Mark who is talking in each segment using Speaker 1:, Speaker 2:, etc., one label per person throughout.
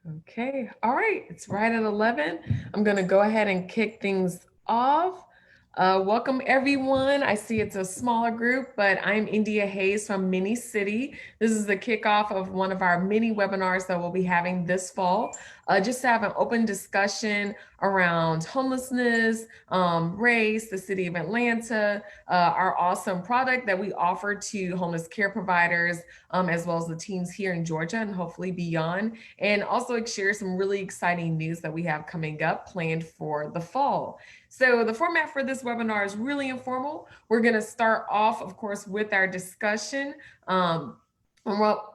Speaker 1: Okay, all right, it's right at 11. I'm going to go ahead and kick things off. Welcome, everyone. I see it's a smaller group, but I'm India Hayes from Mini City. This is the kickoff of one of our mini webinars that we'll be having this fall, just to have an open discussion around homelessness, race, the city of Atlanta, our awesome product that we offer to homeless care providers, as well as the teams here in Georgia and hopefully beyond, and also share some really exciting news that we have coming up planned for the fall. So the format for this webinar is really informal. We're going to start off, of course, with our discussion on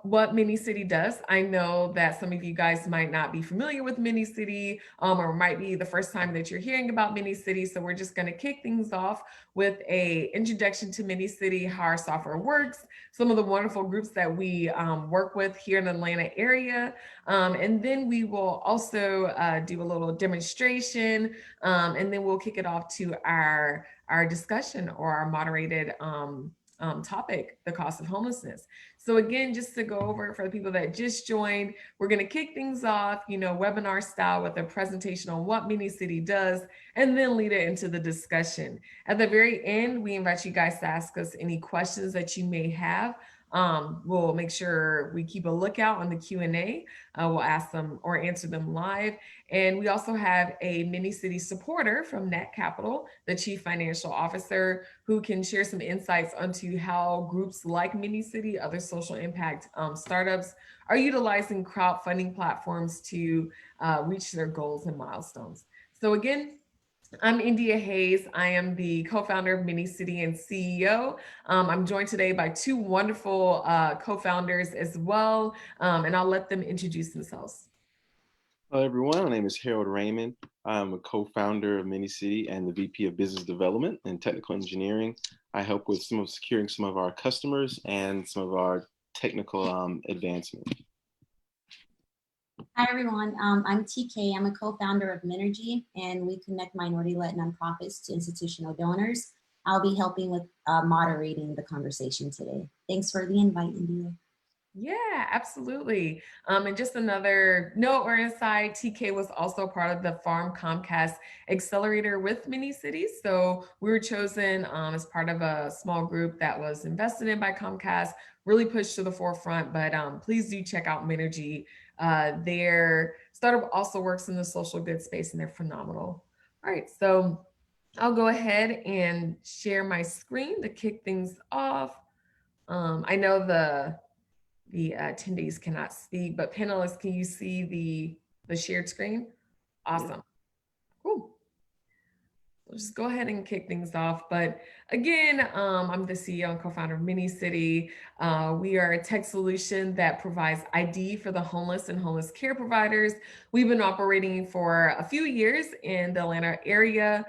Speaker 1: what Mini City does. I know that some of you guys might not be familiar with Mini City, or might be the first time that you're hearing about Mini City. So we're just going to kick things off with a introduction to Mini City, how our software works, some of the wonderful groups that we work with here in the Atlanta area. And then we will also do a little demonstration, and then we'll kick it off to our discussion or our moderated topic, the cost of homelessness. So again, just to go over for the people that just joined, we're going to kick things off, webinar style with a presentation on what Mini City does, and then lead it into the discussion. At the very end, we invite you guys to ask us any questions that you may have. We'll make sure we keep a lookout on the Q&A. We'll ask them or answer them live. And we also have a Mini City supporter from Netcapital, the Chief Financial Officer, who can share some insights onto how groups like Mini City, other social impact startups, are utilizing crowdfunding platforms to reach their goals and milestones. So again, I'm India Hayes. I am the co-founder of Mini City and CEO. I'm joined today by two wonderful co-founders as well, and I'll let them introduce themselves.
Speaker 2: Hello, everyone. My name is Herold Raymond. I'm a co-founder of Mini City and the VP of Business Development and Technical Engineering. I help with securing some of our customers and some of our technical advancement.
Speaker 3: Hi, everyone. I'm TK. I'm a co-founder of Minergy, and we connect minority-led nonprofits to institutional donors. I'll be helping with moderating the conversation today. Thanks for the invite, India.
Speaker 1: Yeah, absolutely. And just another note or insight, TK was also part of the Farm Comcast Accelerator with Mini Cities. So we were chosen as part of a small group that was invested in by Comcast, really pushed to the forefront. But please do check out Minergy. Their startup also works in the social good space, and they're phenomenal. All right, so I'll go ahead and share my screen to kick things off. I know the attendees cannot speak, but panelists, can you see the shared screen? Awesome. Cool. We'll just go ahead and kick things off. But again, I'm the CEO and co-founder of Mini City. We are a tech solution that provides ID for the homeless and homeless care providers. We've been operating for a few years in the Atlanta area.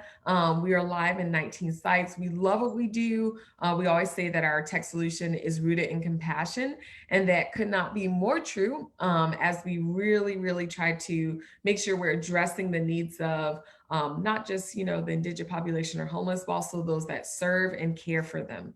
Speaker 1: We are live in 19 sites. We love what we do. We always say that our tech solution is rooted in compassion, and that could not be more true, as we really, really try to make sure we're addressing the needs of not just, the indigent population or homeless, but also those that serve and care for them.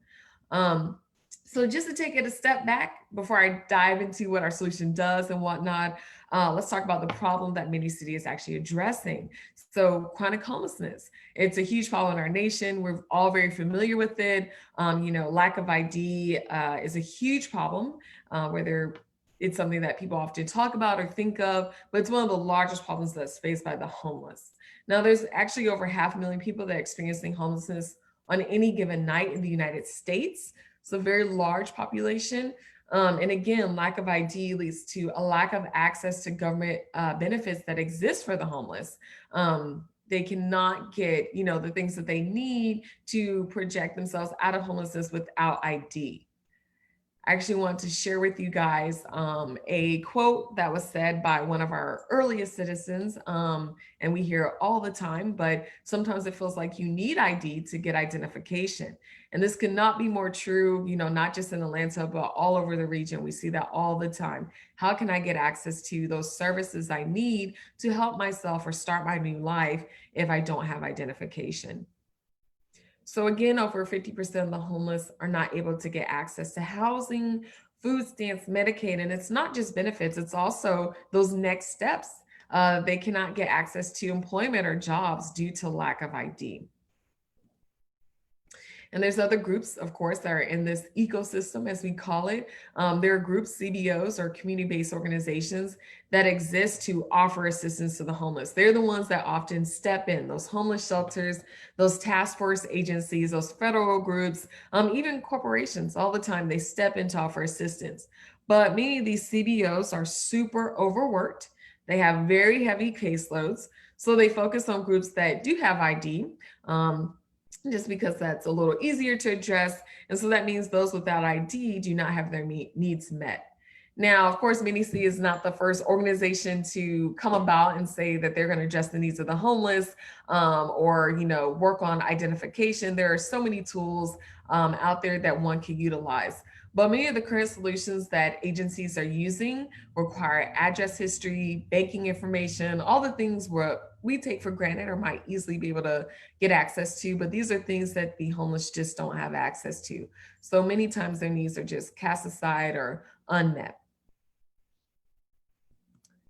Speaker 1: So just to take it a step back before I dive into what our solution does and whatnot, let's talk about the problem that Mini City is actually addressing. So chronic homelessness, it's a huge problem in our nation. We're all very familiar with it. Lack of ID is a huge problem, whether it's something that people often talk about or think of, but it's one of the largest problems that's faced by the homeless. Now, there's actually over 500,000 people that are experiencing homelessness on any given night in the United States. So a very large population. And again, lack of ID leads to a lack of access to government benefits that exist for the homeless. They cannot get, the things that they need to project themselves out of homelessness without ID. I actually want to share with you guys a quote that was said by one of our earliest citizens, and we hear it all the time, but sometimes it feels like you need ID to get identification. And this cannot be more true, not just in Atlanta, but all over the region. We see that all the time. How can I get access to those services I need to help myself or start my new life if I don't have identification? So again, over 50% of the homeless are not able to get access to housing, food stamps, Medicaid, and it's not just benefits, it's also those next steps. They cannot get access to employment or jobs due to lack of ID. And there's other groups, of course, that are in this ecosystem, as we call it. There are groups, CBOs, or community-based organizations that exist to offer assistance to the homeless. They're the ones that often step in, those homeless shelters, those task force agencies, those federal groups, even corporations. All the time, they step in to offer assistance. But many of these CBOs are super overworked. They have very heavy caseloads. So they focus on groups that do have ID. Just because that's a little easier to address. And so that means those without ID do not have their needs met. Now, of course, MiniC is not the first organization to come about and say that they're going to address the needs of the homeless or, work on identification. There are so many tools out there that one can utilize. But many of the current solutions that agencies are using require address history, banking information, all the things what we take for granted or might easily be able to get access to, but these are things that the homeless just don't have access to. So many times their needs are just cast aside or unmet.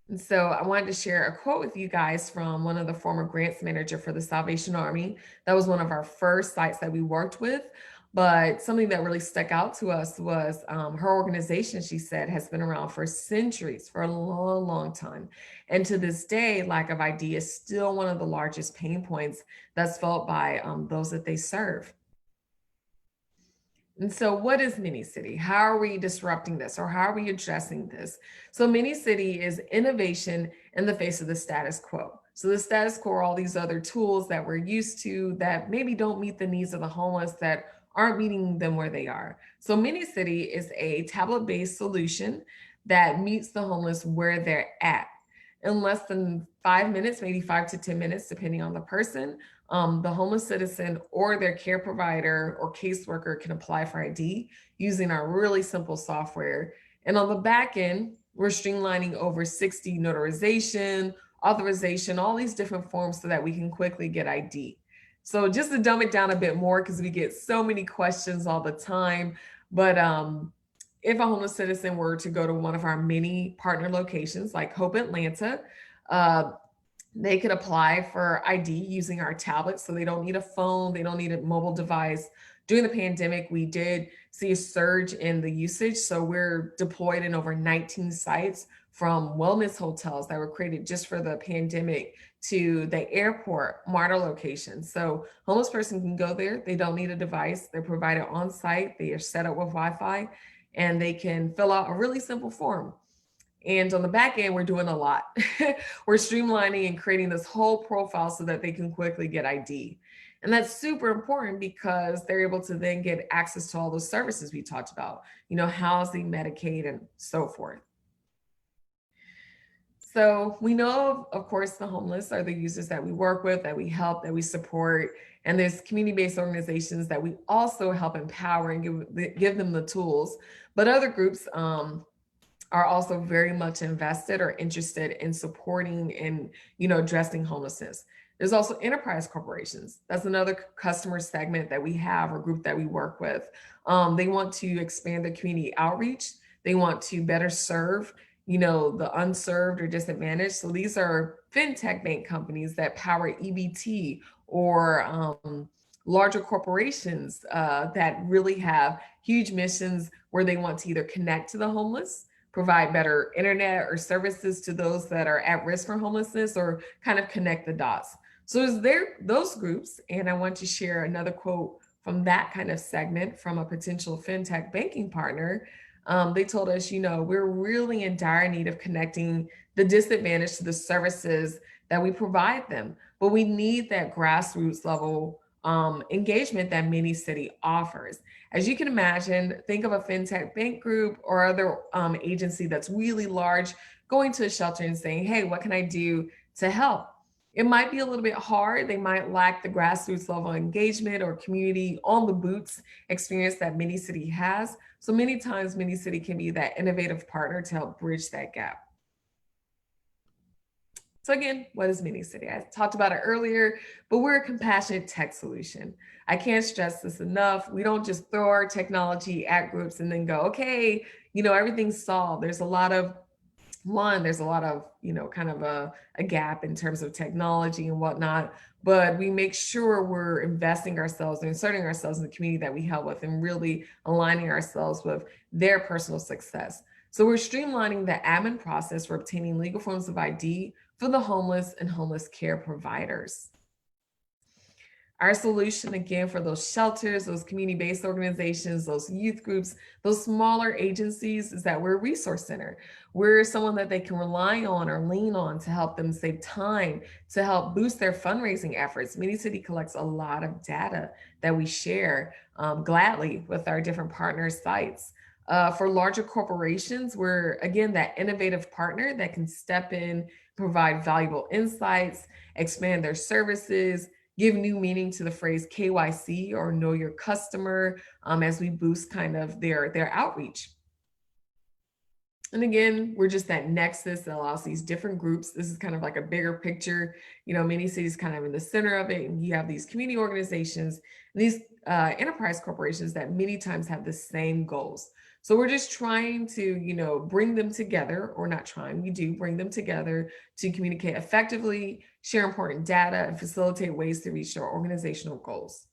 Speaker 1: And so I wanted to share a quote with you guys from one of the former grants manager for the Salvation Army. That was one of our first sites that we worked with. But something that really stuck out to us was her organization, she said, has been around for centuries, for a long, long time. And to this day, lack of ID is still one of the largest pain points that's felt by those that they serve. And so what is MiniCity? How are we disrupting this, or how are we addressing this? So MiniCity is innovation in the face of the status quo. So the status quo are all these other tools that we're used to that maybe don't meet the needs of the homeless, that aren't meeting them where they are. So MiniCity is a tablet-based solution that meets the homeless where they're at. In less than 5 minutes, maybe 5 to 10 minutes, depending on the person, the homeless citizen or their care provider or caseworker can apply for ID using our really simple software. And on the back end, we're streamlining over 60 notarization, authorization, all these different forms so that we can quickly get ID. So just to dumb it down a bit more, because we get so many questions all the time, but if a homeless citizen were to go to one of our many partner locations like Hope Atlanta, they could apply for ID using our tablet. So they don't need a phone, they don't need a mobile device. During the pandemic, we did see a surge in the usage. So we're deployed in over 19 sites, from wellness hotels that were created just for the pandemic to the airport, MARTA locations. So homeless person can go there. They don't need a device. They're provided on site. They are set up with Wi-Fi, and they can fill out a really simple form. And on the back end, we're doing a lot. We're streamlining and creating this whole profile so that they can quickly get ID. And that's super important because they're able to then get access to all those services we talked about, housing, Medicaid, and so forth. So we know, of course, the homeless are the users that we work with, that we help, that we support. And there's community-based organizations that we also help empower and give them the tools. But other groups are also very much invested or interested in supporting and, addressing homelessness. There's also enterprise corporations. That's another customer segment that we have, or group that we work with. They want to expand their community outreach. They want to better serve the unserved or disadvantaged. So these are fintech bank companies that power EBT, or larger corporations that really have huge missions where they want to either connect to the homeless, provide better internet or services to those that are at risk for homelessness, or kind of connect the dots. So there's those groups. And I want to share another quote from that kind of segment from a potential fintech banking partner. They told us, we're really in dire need of connecting the disadvantaged to the services that we provide them, but we need that grassroots level engagement that MiniCity offers. As you can imagine, think of a fintech bank group or other agency that's really large, going to a shelter and saying, hey, what can I do to help? It might be a little bit hard. They might lack the grassroots level engagement or community on the boots experience that MiniCity has. So many times MiniCity can be that innovative partner to help bridge that gap. So again, what is MiniCity? I talked about it earlier, but we're a compassionate tech solution. I can't stress this enough. We don't just throw our technology at groups and then go, okay, everything's solved. There's a lot of kind of a gap in terms of technology and whatnot, but we make sure we're investing ourselves and inserting ourselves in the community that we help with and really aligning ourselves with their personal success. So we're streamlining the admin process for obtaining legal forms of ID for the homeless and homeless care providers. Our solution, again, for those shelters, those community-based organizations, those youth groups, those smaller agencies, is that we're a resource center. We're someone that they can rely on or lean on to help them save time, to help boost their fundraising efforts. Mini City collects a lot of data that we share gladly with our different partner sites. For larger corporations, we're, again, that innovative partner that can step in, provide valuable insights, expand their services, give new meaning to the phrase KYC, or know your customer, as we boost kind of their outreach. And again, we're just that nexus that allows these different groups. This is kind of like a bigger picture, Mini Cities kind of in the center of it. And you have these community organizations, these enterprise corporations that many times have the same goals. So we're just trying to, bring them together, or not trying, we do bring them together to communicate effectively, share important data, and facilitate ways to reach their organizational goals.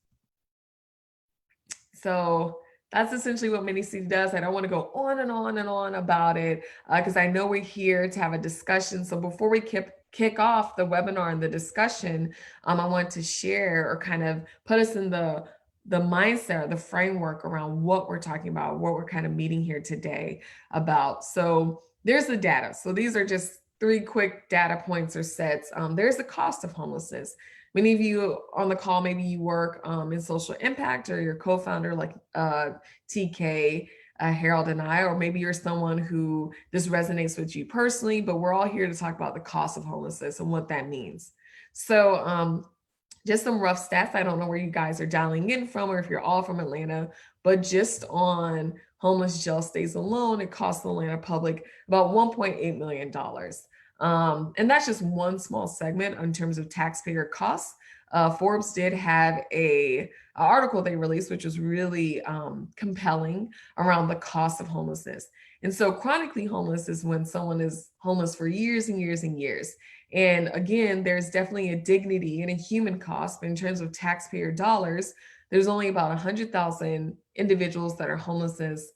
Speaker 1: So that's essentially what Mini City does. I don't want to go on and on and on about it because I know we're here to have a discussion. So before we kick off the webinar and the discussion, I want to share or kind of put us in the mindset, the framework around what we're talking about, what we're kind of meeting here today about. So there's the data. So these are just 3 quick data points or sets. There's the cost of homelessness. Many of you on the call, maybe you work in social impact, or you're co-founder like TK, Herold, and I, or maybe you're someone who this resonates with you personally, but we're all here to talk about the cost of homelessness and what that means. So just some rough stats. I don't know where you guys are dialing in from, or if you're all from Atlanta, but just on homeless jail stays alone, it costs the Atlanta public about $1.8 million. And that's just one small segment in terms of taxpayer costs. Forbes did have an article they released, which was really compelling around the cost of homelessness. And so chronically homeless is when someone is homeless for years and years and years. And again, there's definitely a dignity and a human cost, but in terms of taxpayer dollars, there's only about 100,000 individuals that are homelessness,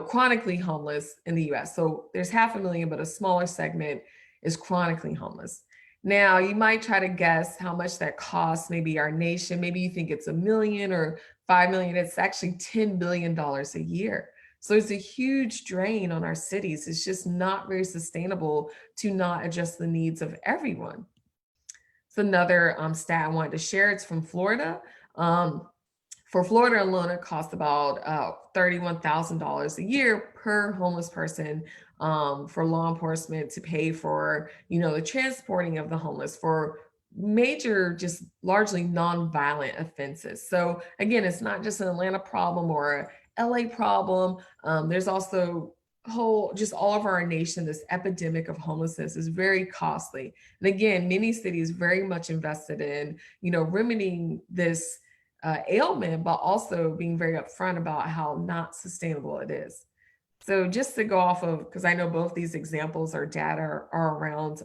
Speaker 1: chronically homeless in the US. So there's 500,000, but a smaller segment is chronically homeless. Now, you might try to guess how much that costs maybe our nation. Maybe you think it's $1 million or $5 million. It's actually $10 billion a year. So it's a huge drain on our cities. It's just not very sustainable to not address the needs of everyone. So another stat I wanted to share, it's from Florida. For Florida alone, it costs about $31,000 a year per homeless person for law enforcement to pay for, the transporting of the homeless for major, just largely non-violent offenses. So again, it's not just an Atlanta problem or a LA problem. There's also just all over our nation, this epidemic of homelessness is very costly. And again, many cities very much invested in, remedying this ailment, but also being very upfront about how not sustainable it is. So just to go off of, because I know both these examples or data are around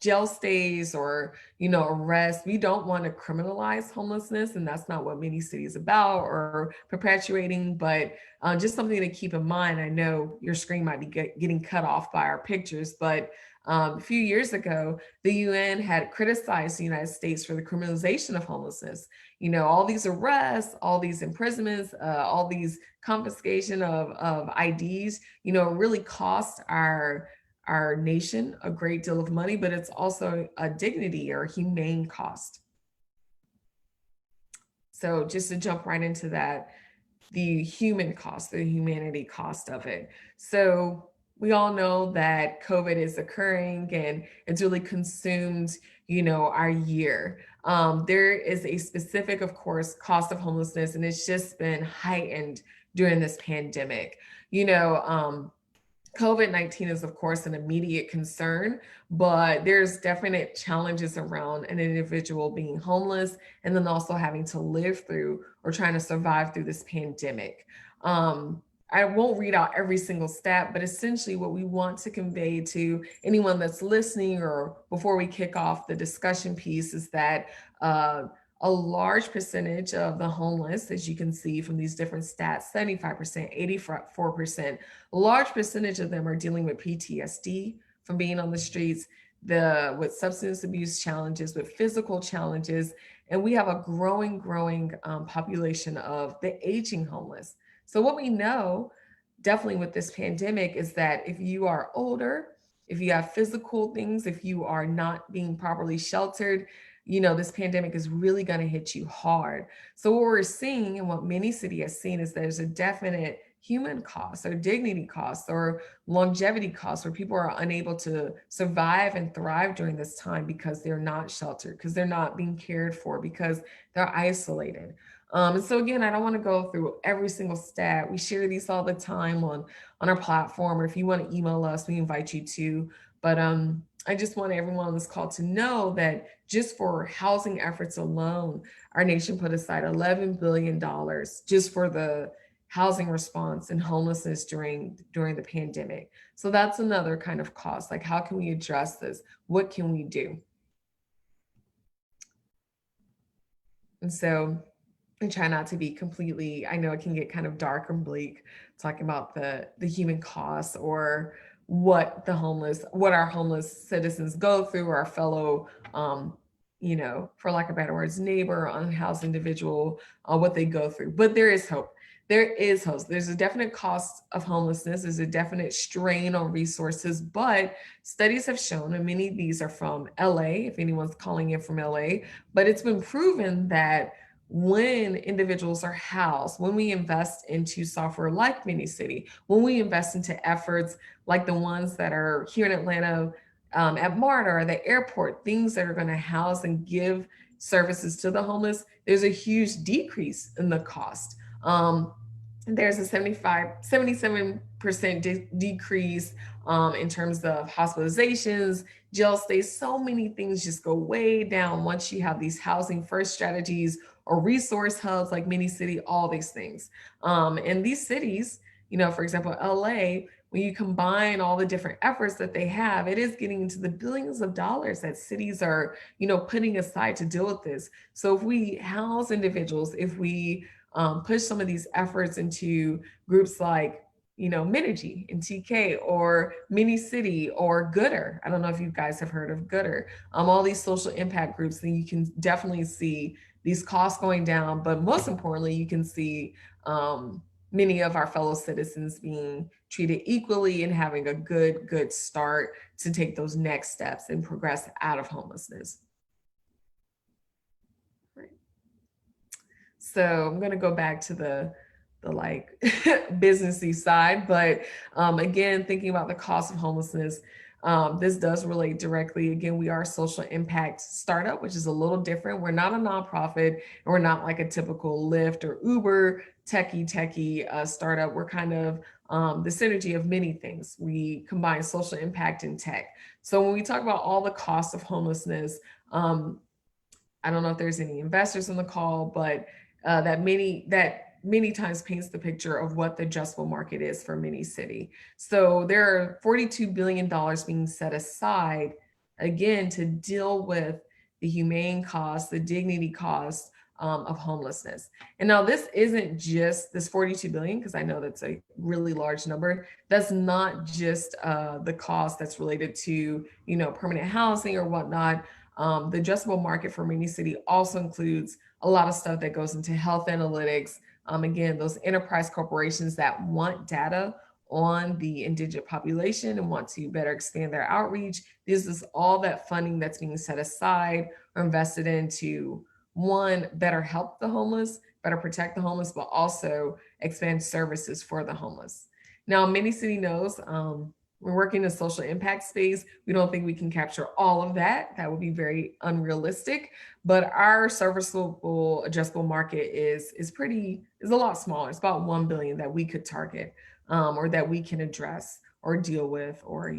Speaker 1: jail stays or, arrests. We don't want to criminalize homelessness, and that's not what Mini City is about or perpetuating, but just something to keep in mind. I know your screen might be getting cut off by our pictures, but a few years ago, the UN had criticized the United States for the criminalization of homelessness. All these arrests, all these imprisonments, all these confiscation of IDs, really cost our nation a great deal of money, but it's also a dignity or a humane cost. So just to jump right into that, the human cost, the humanity cost of it. So we all know that COVID is occurring and it's really consumed, our year. There is a specific, of course, cost of homelessness, and it's just been heightened during this pandemic. COVID-19 is, of course, an immediate concern, but there's definite challenges around an individual being homeless and then also having to live through or trying to survive through this pandemic. I won't read out every single stat, but essentially what we want to convey to anyone that's listening or before we kick off the discussion piece is that uh, a large percentage of the homeless, as you can see from these different stats, 75%, 84%, a large percentage of them are dealing with PTSD from being on the streets, with substance abuse challenges, with physical challenges, and we have a growing population of the aging homeless. So what we know definitely with this pandemic is that if you are older, if you have physical things, if you are not being properly sheltered, this pandemic is really going to hit you hard. So what we're seeing and what many city has seen is there's a definite human cost or dignity cost or longevity costs where people are unable to survive and thrive during this time because they're not sheltered, because they're not being cared for, because they're isolated. And so again, I don't want to go through every single stat. We share these all the time on our platform, or if you want to email us, we invite you to. But I just want everyone on this call to know that just for housing efforts alone, our nation put aside $11 billion just for the housing response and homelessness during the pandemic. So that's another kind of cost. Like, how can we address this? What can we do? And so I try not to be completely, I know it can get kind of dark and bleak talking about the human costs or what our homeless citizens go through, our fellow for lack of better words, neighbor, unhoused individual, what they go through. But there is hope. There is hope. There's a definite cost of homelessness. There's a definite strain on resources, but studies have shown, and many of these are from LA, if anyone's calling in from LA, but it's been proven that when individuals are housed, when we invest into software like MiniCity, when we invest into efforts like the ones that are here in Atlanta at MARTA or the airport, things that are going to house and give services to the homeless, there's a huge decrease in the cost. There's a 77% decrease in terms of hospitalizations, jail stays. So many things just go way down once you have these housing first strategies or resource hubs like MiniCity, all these things. And these cities, for example, LA, when you combine all the different efforts that they have, it is getting into the billions of dollars that cities are, putting aside to deal with this. So if we house individuals, if we push some of these efforts into groups like, Minergy and TK or Mini City or Gooder. I don't know if you guys have heard of Gooder. All these social impact groups, then you can definitely see these costs going down. But most importantly, you can see many of our fellow citizens being treated equally and having a good start to take those next steps and progress out of homelessness. So I'm going to go back to the like businessy side, but again, thinking about the cost of homelessness, this does relate directly. Again, we are a social impact startup, which is a little different. We're not a nonprofit, and we're not like a typical Lyft or Uber techie startup. We're kind of the synergy of many things. We combine social impact and tech. So when we talk about all the costs of homelessness, I don't know if there's any investors on the call, but that many times paints the picture of what the addressable market is for MiniCity. So there are $42 billion being set aside, again, to deal with the humane cost, the dignity cost of homelessness. And now this isn't just this 42 billion, because I know that's a really large number. That's not just the cost that's related to, permanent housing or whatnot. The addressable market for MiniCity also includes a lot of stuff that goes into health analytics. Again, those enterprise corporations that want data on the indigent population and want to better expand their outreach. This is all that funding that's being set aside or invested into, one, better help the homeless, better protect the homeless, but also expand services for the homeless. Now, MiniCity knows we're working in a social impact space. We don't think we can capture all of that. That would be very unrealistic. But our serviceable addressable market is a lot smaller. It's about 1 billion that we could target or that we can address or deal with or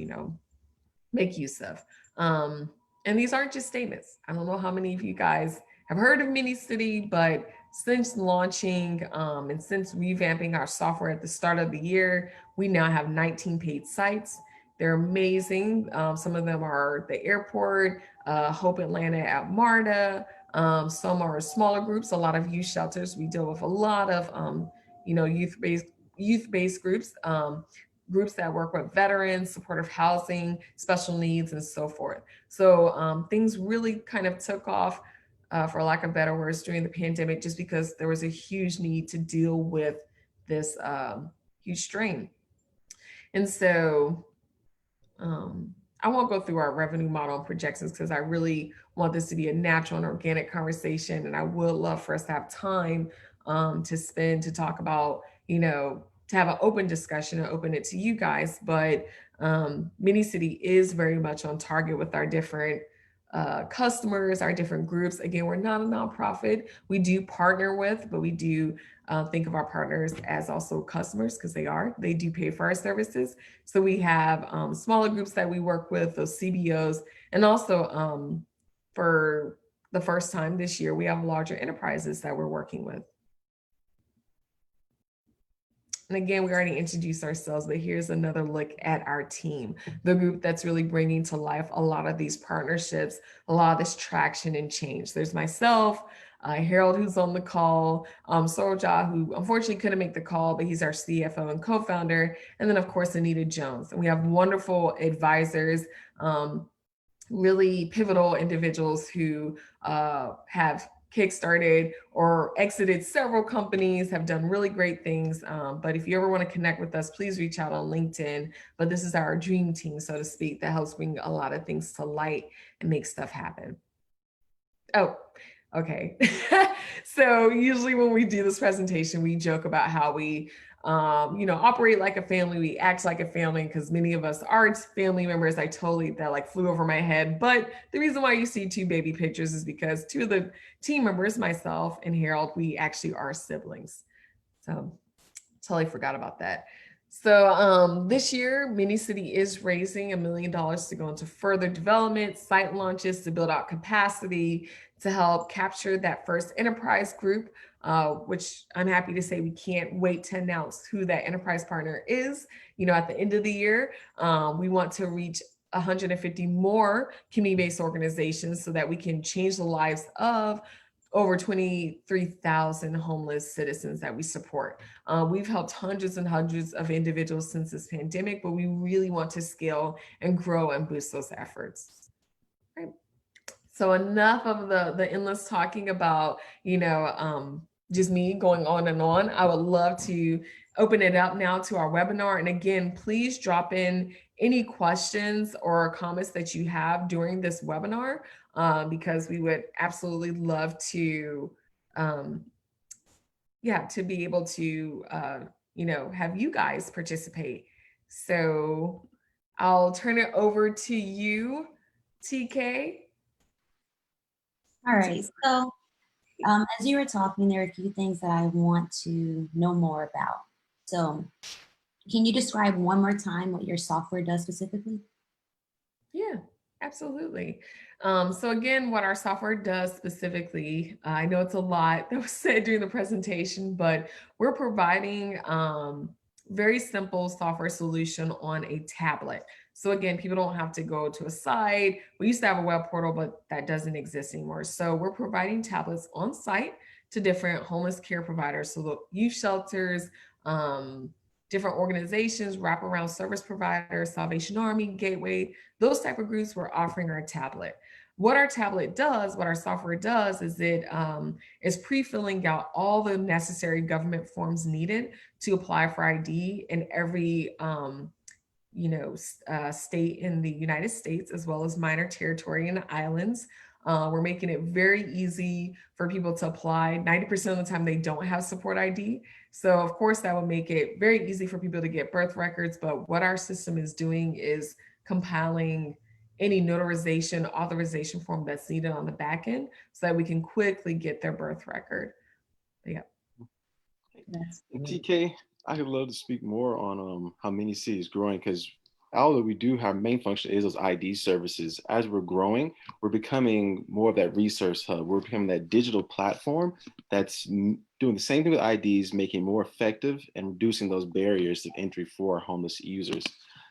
Speaker 1: make use of. And these aren't just statements. I don't know how many of you guys have heard of MiniCity, but since launching and since revamping our software at the start of the year, we now have 19 paid sites. They're amazing. Some of them are the airport, Hope Atlanta at MARTA. Some are smaller groups, a lot of youth shelters. We deal with a lot of, youth-based groups, groups that work with veterans, supportive housing, special needs, and so forth. So things really kind of took off, for lack of better words, during the pandemic, just because there was a huge need to deal with this huge strain. And so I won't go through our revenue model and projections because I really want this to be a natural and organic conversation. And I would love for us to have time to spend to talk about, to have an open discussion and open it to you guys. But Mini City is very much on target with our different customers, our different groups. Again, we're not a nonprofit. We do partner with, but we do think of our partners as also customers because they do pay for our services. So we have smaller groups that we work with, those CBOs, and also for the first time this year, we have larger enterprises that we're working with. And again, we already introduced ourselves, but here's another look at our team, the group that's really bringing to life a lot of these partnerships, a lot of this traction and change. There's myself, Herold, who's on the call, Sorja, who unfortunately couldn't make the call, but he's our CFO and co-founder, and then of course, Anita Jones. And we have wonderful advisors, really pivotal individuals who have kickstarted or exited several companies, have done really great things. But if you ever want to connect with us, please reach out on LinkedIn. But this is our dream team, so to speak, that helps bring a lot of things to light and make stuff happen. Oh, okay. So usually when we do this presentation, we joke about how we operate like a family, we act like a family, because many of us are family members. That like flew over my head. But the reason why you see two baby pictures is because two of the team members, myself and Herold, we actually are siblings. So totally forgot about that. So this year, Mini City is raising $1 million to go into further development, site launches to build out capacity, to help capture that first enterprise group, which I'm happy to say we can't wait to announce who that enterprise partner is. At the end of the year, we want to reach 150 more community-based organizations so that we can change the lives of over 23,000 homeless citizens that we support. We've helped hundreds and hundreds of individuals since this pandemic, but we really want to scale and grow and boost those efforts. Right. So enough of the endless talking about, just me going on and on. I would love to open it up now to our webinar. And again, please drop in any questions or comments that you have during this webinar, because we would absolutely love to, to be able to, have you guys participate. So I'll turn it over to you, TK.
Speaker 3: All right. So as you were talking, there are a few things that I want to know more about. So can you describe one more time what your software does specifically?
Speaker 1: Yeah, absolutely. So again, what our software does specifically, I know it's a lot that was said during the presentation, but we're providing very simple software solution on a tablet. So again, people don't have to go to a site. We used to have a web portal, but that doesn't exist anymore. So we're providing tablets on site to different homeless care providers. So the youth shelters, different organizations, wraparound service providers, Salvation Army, Gateway, those type of groups, we're offering our tablet. What our tablet does, what our software does, is it is pre-filling out all the necessary government forms needed to apply for ID in every state in the United States, as well as minor territory and islands. We're making it very easy for people to apply. 90% of the time they don't have support ID. So of course that will make it very easy for people to get birth records. But what our system is doing is compiling any notarization, authorization form that's needed on the back end so that we can quickly get their birth record. Yeah.
Speaker 2: TK, I would love to speak more on how Mini City is growing, because although we do have main function is those ID services, as we're growing, we're becoming more of that resource hub. We're becoming that digital platform that's doing the same thing with IDs, making it more effective and reducing those barriers of entry for our homeless users.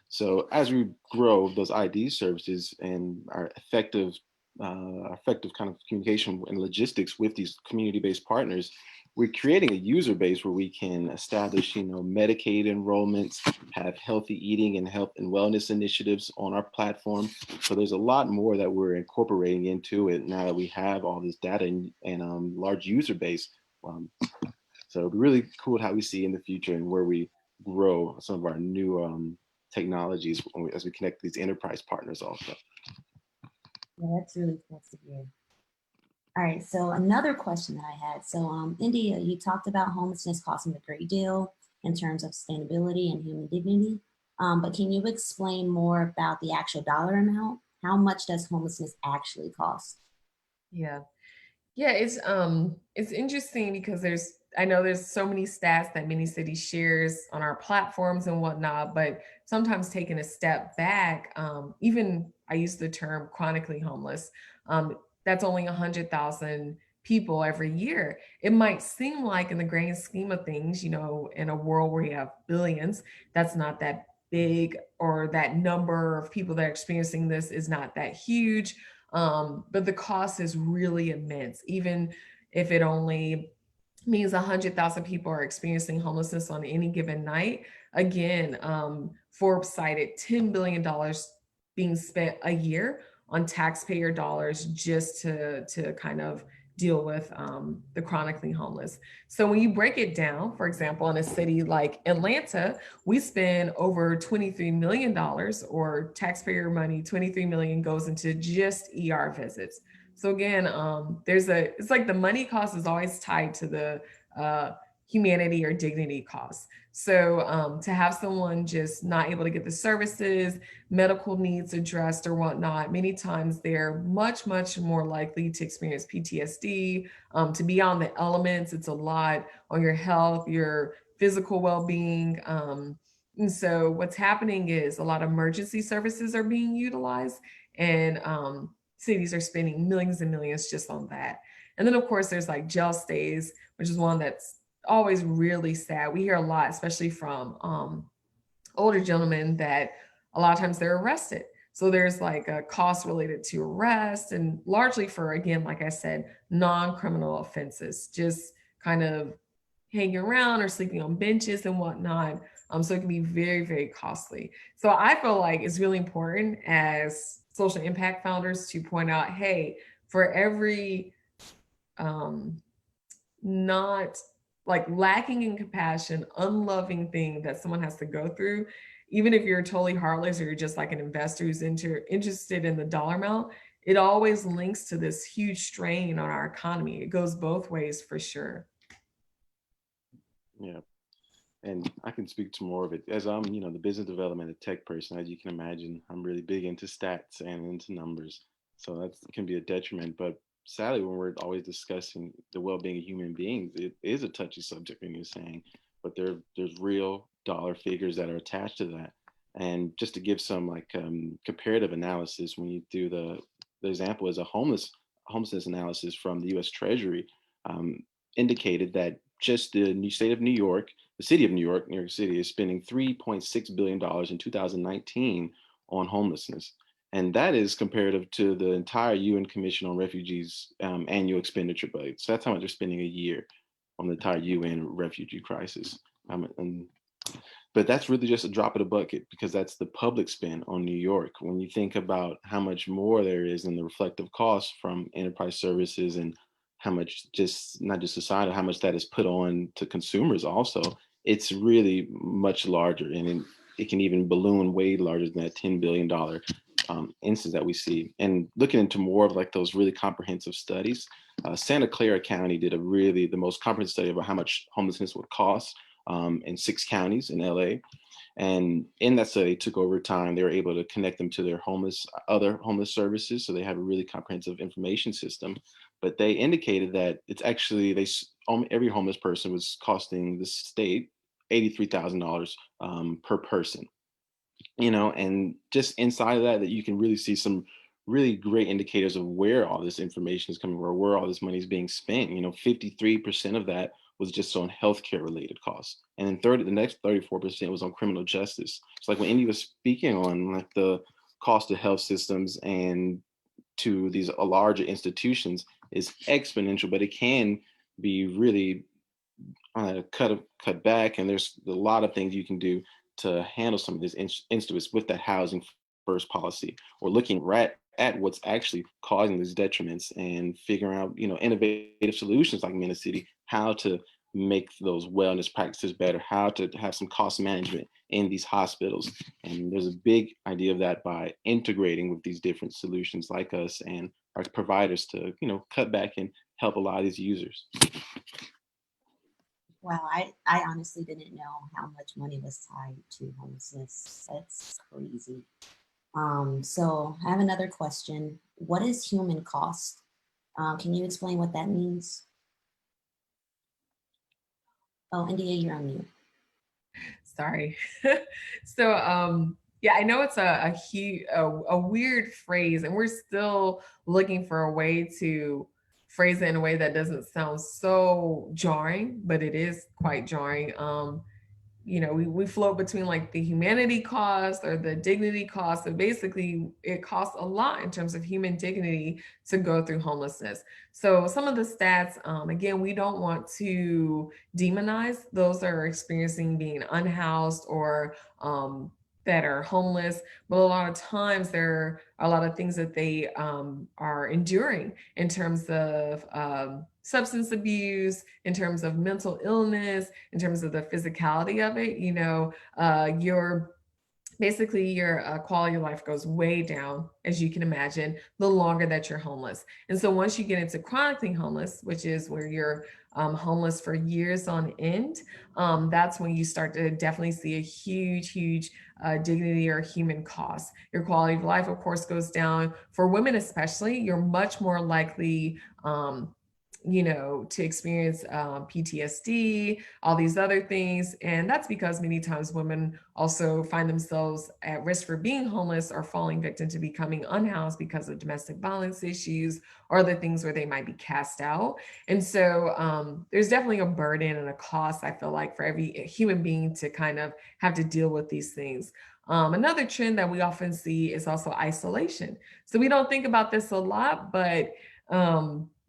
Speaker 2: So as we grow those ID services and our effective kind of communication and logistics with these community-based partners, we're creating a user base where we can establish, Medicaid enrollments, have healthy eating and health and wellness initiatives on our platform. So there's a lot more that we're incorporating into it now that we have all this data and large user base. Um, so it'll be really cool how we see in the future and where we grow some of our new technologies as we connect these enterprise partners also.
Speaker 3: Yeah, that's really cool to hear. All right, so another question that I had. So, India, you talked about homelessness costing a great deal in terms of sustainability and human dignity. But can you explain more about the actual dollar amount? How much does homelessness actually cost?
Speaker 1: Yeah. Yeah, it's interesting because I know there's so many stats that many cities shares on our platforms and whatnot, but sometimes taking a step back, even I use the term chronically homeless, that's only 100,000 people every year. It might seem like in the grand scheme of things, in a world where you have billions, that's not that big, or that number of people that are experiencing this is not that huge. But the cost is really immense, even if it only means 100,000 people are experiencing homelessness on any given night. Again, Forbes cited $10 billion being spent a year on taxpayer dollars just to kind of deal with the chronically homeless. So when you break it down, for example, in a city like Atlanta, we spend over $23 million, or taxpayer money. 23 million goes into just ER visits. So again, it's like the money cost is always tied to the uh, humanity or dignity costs. So to have someone just not able to get the services, medical needs addressed or whatnot, many times they're much, much more likely to experience PTSD, to be on the elements. It's a lot on your health, your physical well-being. And so what's happening is a lot of emergency services are being utilized, and cities are spending millions and millions just on that. And then, of course, there's like jail stays, which is one that's always really sad. We hear a lot, especially from older gentlemen, that a lot of times they're arrested. So there's like a cost related to arrest, and largely for, again, like I said, non-criminal offenses, just kind of hanging around or sleeping on benches and whatnot. So it can be very, very costly. So I feel like it's really important as social impact founders to point out, hey, for every um, not like lacking in compassion, unloving thing that someone has to go through, even if you're totally heartless or you're just like an investor who's interested in the dollar amount, it always links to this huge strain on our economy. It goes both ways for sure.
Speaker 2: Yeah. And I can speak to more of it as I'm, the business development and tech person. As you can imagine, I'm really big into stats and into numbers, so that can be a detriment. But sadly, when we're always discussing the well-being of human beings, it is a touchy subject, when you're saying, but there's real dollar figures that are attached to that. And just to give some like comparative analysis, when you do the example is a homelessness analysis from the U.S. Treasury, um, indicated that just the state of New York, the city of New York City, is spending $3.6 billion in 2019 on homelessness. And that is comparative to the entire UN Commission on Refugees annual expenditure budget. So that's how much they're spending a year on the entire UN refugee crisis. And but that's really just a drop in the bucket, because that's the public spend on New York. When you think about how much more there is in the reflective costs from enterprise services, and how much, just not just society, how much that is put on to consumers also, it's really much larger, and it can even balloon way larger than that $10 billion instance that we see. And looking into more of like those really comprehensive studies, Santa Clara County did the most comprehensive study about how much homelessness would cost in 6 counties in LA. And in that study, took over time, they were able to connect them to their other homeless services. So they have a really comprehensive information system. But they indicated that it's actually, every homeless person was costing the state $83,000 per person. And just inside of that, you can really see some really great indicators of where all this information is coming, or where all this money is being spent. 53% of that was just on healthcare related costs. And then the next 34% was on criminal justice. It's like when Indy was speaking on like the cost of health systems and to these larger institutions is exponential, but it can be really cut back, and there's a lot of things you can do to handle some of these instances with that housing first policy, or looking right at what's actually causing these detriments and figuring out innovative solutions like in the city, how to make those wellness practices better, how to have some cost management in these hospitals. And there's a big idea of that by integrating with these different solutions like us and our providers to cut back and help a lot of these users.
Speaker 3: Wow, I honestly didn't know how much money was tied to homelessness. That's crazy. So I have another question. What is human cost? Can you explain what that means? Oh, India, you're on mute.
Speaker 1: Sorry. So, yeah, I know it's a weird phrase, and we're still looking for a way to phrase it in a way that doesn't sound so jarring, but it is quite jarring. We float between like the humanity cost or the dignity cost. So basically, it costs a lot in terms of human dignity to go through homelessness. So some of the stats, again, we don't want to demonize those that are experiencing being unhoused or that are homeless, but a lot of times there are a lot of things that they are enduring in terms of substance abuse, in terms of mental illness, in terms of the physicality of it. Your basically your quality of life goes way down, as you can imagine, the longer that you're homeless. And so once you get into chronically homeless, which is where you're homeless for years on end, that's when you start to definitely see a huge dignity or human cost. Your quality of life, of course, goes down. For women especially, you're much more likely to experience PTSD, all these other things. And that's because many times women also find themselves at risk for being homeless or falling victim to becoming unhoused because of domestic violence issues or other things where they might be cast out. And so there's definitely a burden and a cost, I feel like, for every human being to kind of have to deal with these things. Another trend that we often see is also isolation. So we don't think about this a lot, but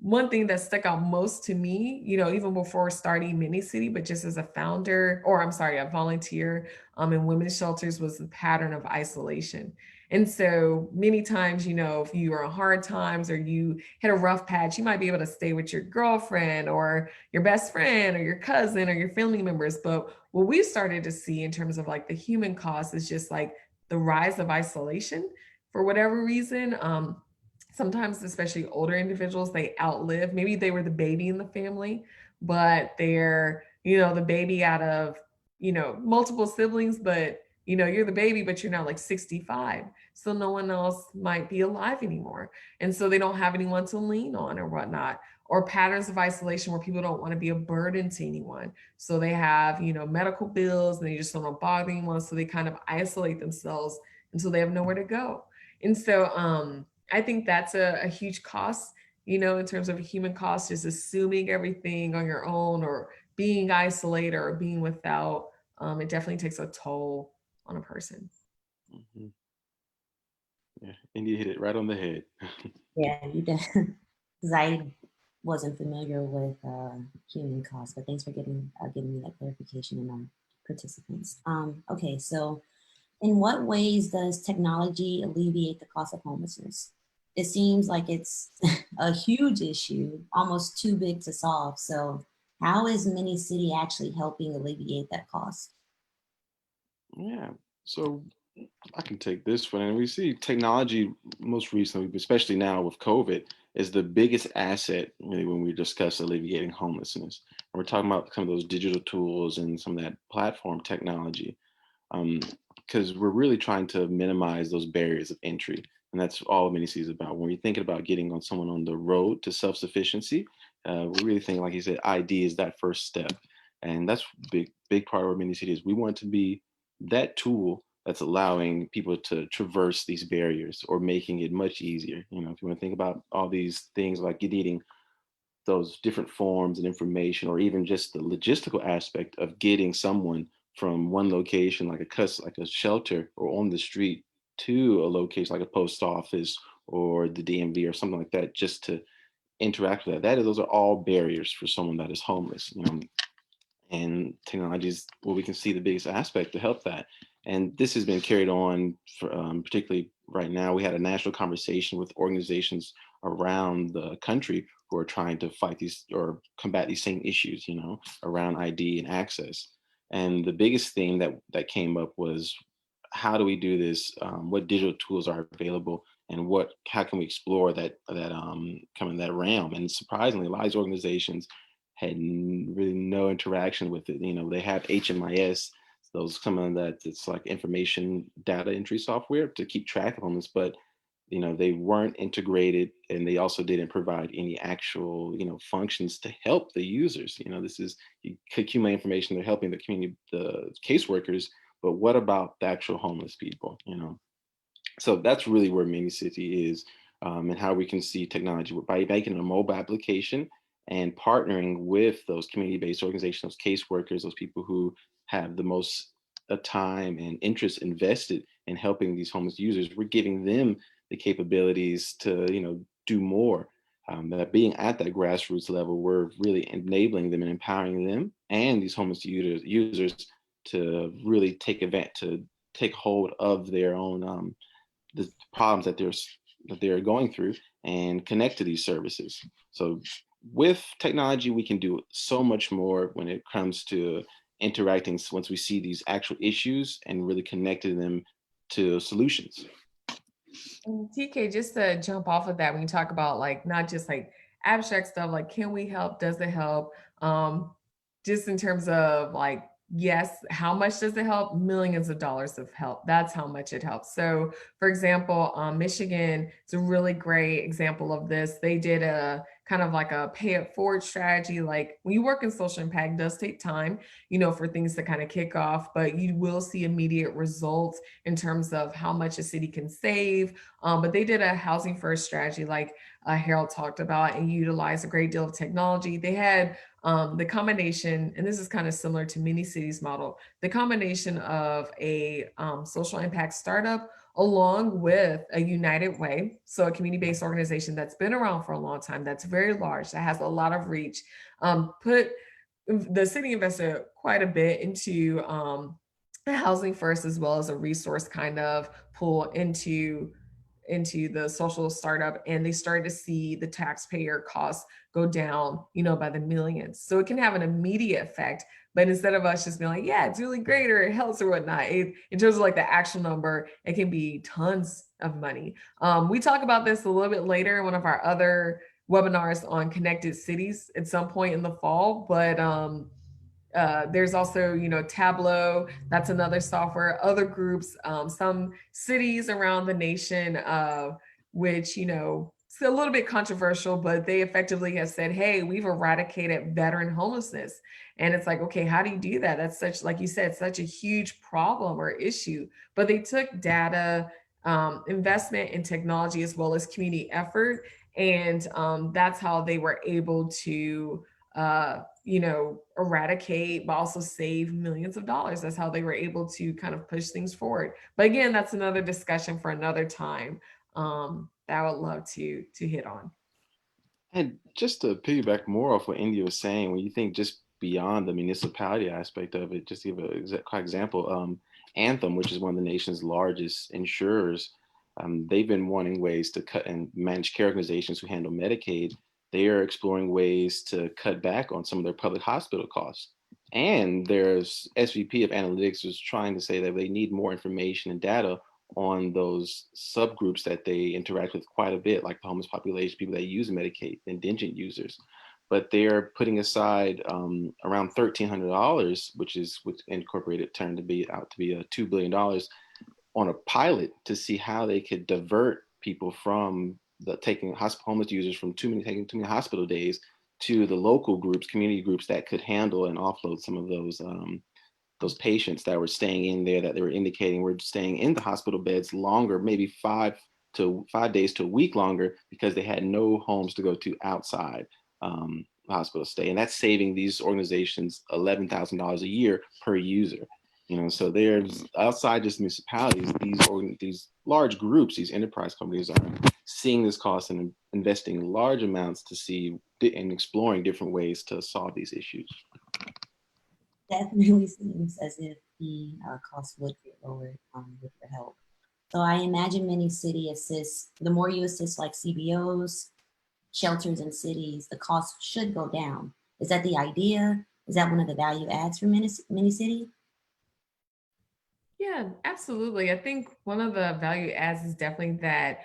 Speaker 1: one thing that stuck out most to me, even before starting Mini City, but just as a founder, or I'm sorry, a volunteer in women's shelters, was the pattern of isolation. And so many times, if you are in hard times or you hit a rough patch, you might be able to stay with your girlfriend or your best friend or your cousin or your family members. But what we started to see in terms of like the human cost is just like the rise of isolation for whatever reason. Sometimes, especially older individuals, they outlive, maybe they were the baby in the family, but they're the baby out of multiple siblings, but you're the baby, but you're now like 65, so no one else might be alive anymore, and so they don't have anyone to lean on or whatnot. Or patterns of isolation where people don't want to be a burden to anyone, so they have medical bills and they just don't want to bother anyone, so they kind of isolate themselves until they have nowhere to go. And so I think that's a huge cost, in terms of a human cost, is assuming everything on your own or being isolated or being without. It definitely takes a toll on a person.
Speaker 2: Hmm. Yeah, India hit it right on the head.
Speaker 3: Yeah, you did. Because I wasn't familiar with human cost, but thanks for giving me that clarification and our participants. Okay, so in what ways does technology alleviate the cost of homelessness? It seems like it's a huge issue, almost too big to solve. So, how is Mini City actually helping alleviate that cost?
Speaker 2: Yeah. So I can take this one. And we see technology most recently, especially now with COVID, is the biggest asset really when we discuss alleviating homelessness. And we're talking about some of those digital tools and some of that platform technology, because we're really trying to minimize those barriers of entry. And that's all Mini-C is about. When you're thinking about getting on someone on the road to self-sufficiency, we're really thinking, like you said, ID is that first step. And that's big part of our Mini-C is. We want to be that tool that's allowing people to traverse these barriers or making it much easier. You know, if you want to think about all these things like you needing those different forms and information, or even just the logistical aspect of getting someone from one location, like like a shelter or on the street, to a location like a post office or the DMV or something like that, just to interact with those are all barriers for someone that is homeless. You know, and technology is where we can see the biggest aspect to help that. And this has been carried on for, particularly right now. We had a national conversation with organizations around the country who are trying to fight these or combat these same issues, you know, around ID and access. And the biggest theme that came up was, how do we do this? What digital tools are available, and how can we explore kind of that realm? And surprisingly, a lot of these organizations had really no interaction with it. You know, they have HMIS, those some of that, it's like information data entry software to keep track of homeless, but you know, they weren't integrated, and they also didn't provide any actual, you know, functions to help the users. You know, this is, you accumulate information, they're helping the community, the caseworkers, but what about the actual homeless people, you know? So that's really where Mini City is, and how we can see technology by making a mobile application and partnering with those community-based organizations, those caseworkers, those people who have the most time and interest invested in helping these homeless users. We're giving them the capabilities to, you know, do more. That being at that grassroots level, we're really enabling them and empowering them and these homeless users to really take hold of their own the problems that they're going through and connect to these services. So with technology, we can do so much more when it comes to interacting once we see these actual issues and really connecting them to solutions.
Speaker 1: And TK, just to jump off of that, when you talk about like not just like abstract stuff, like can we help? Does it help? Just in terms of like, yes, how much does it help? Millions of dollars of help. That's how much it helps. So, for example, Michigan is a really great example of this. They did a kind of like a pay it forward strategy. Like when you work in social impact, it does take time, you know, for things to kind of kick off, but you will see immediate results in terms of how much a city can save. But they did a housing first strategy, like Herold talked about, and utilized a great deal of technology. They had the combination, and this is kind of similar to mini cities model, the combination of a social impact startup along with a United Way, so a community-based organization that's been around for a long time, that's very large, that has a lot of reach. Put the city invested quite a bit into housing first, as well as a resource kind of pull into the social startup, and they started to see the taxpayer costs go down, you know, by the millions. So it can have an immediate effect, but instead of us just being like, yeah, it's really great or it helps or whatnot, in terms of like the actual number, it can be tons of money. We talk about this a little bit later in one of our other webinars on connected cities at some point in the fall, but there's also, you know, Tableau, that's another software, other groups, some cities around the nation, which, you know, it's a little bit controversial, but they effectively have said, hey, we've eradicated veteran homelessness. And it's like, okay, how do you do that? That's such, like you said, such a huge problem or issue. But they took data, investment in technology, as well as community effort. And that's how they were able to you know, eradicate, but also save millions of dollars. That's how they were able to kind of push things forward. But again, that's another discussion for another time that I would love to hit on.
Speaker 2: And just to piggyback more off what India was saying, when you think just beyond the municipality aspect of it, just to give an quick example, Anthem, which is one of the nation's largest insurers, they've been wanting ways to cut, and managed care organizations who handle Medicaid, they are exploring ways to cut back on some of their public hospital costs. And there's SVP of analytics was trying to say that they need more information and data on those subgroups that they interact with quite a bit, like the homeless population, people that use Medicaid, indigent users. But they're putting aside around $1,300, which incorporated turned to be out to be a $2 billion on a pilot to see how they could divert people from the taking homeless users from taking too many hospital days to the local groups, community groups that could handle and offload some of those those patients that were staying in there that they were indicating were staying in the hospital beds longer, maybe 5 days to a week longer, because they had no homes to go to outside hospital stay. And that's saving these organizations $11,000 a year per user. So there's outside just municipalities, these large groups, these enterprise companies are seeing this cost and investing large amounts to see and exploring different ways to solve these issues.
Speaker 3: Definitely seems as if the cost would get lowered with your help. So I imagine many city assists, the more you assist like CBOs, shelters in cities, the cost should go down. Is that the idea? Is that one of the value adds for many city?
Speaker 1: Yeah, absolutely. I think one of the value adds is definitely that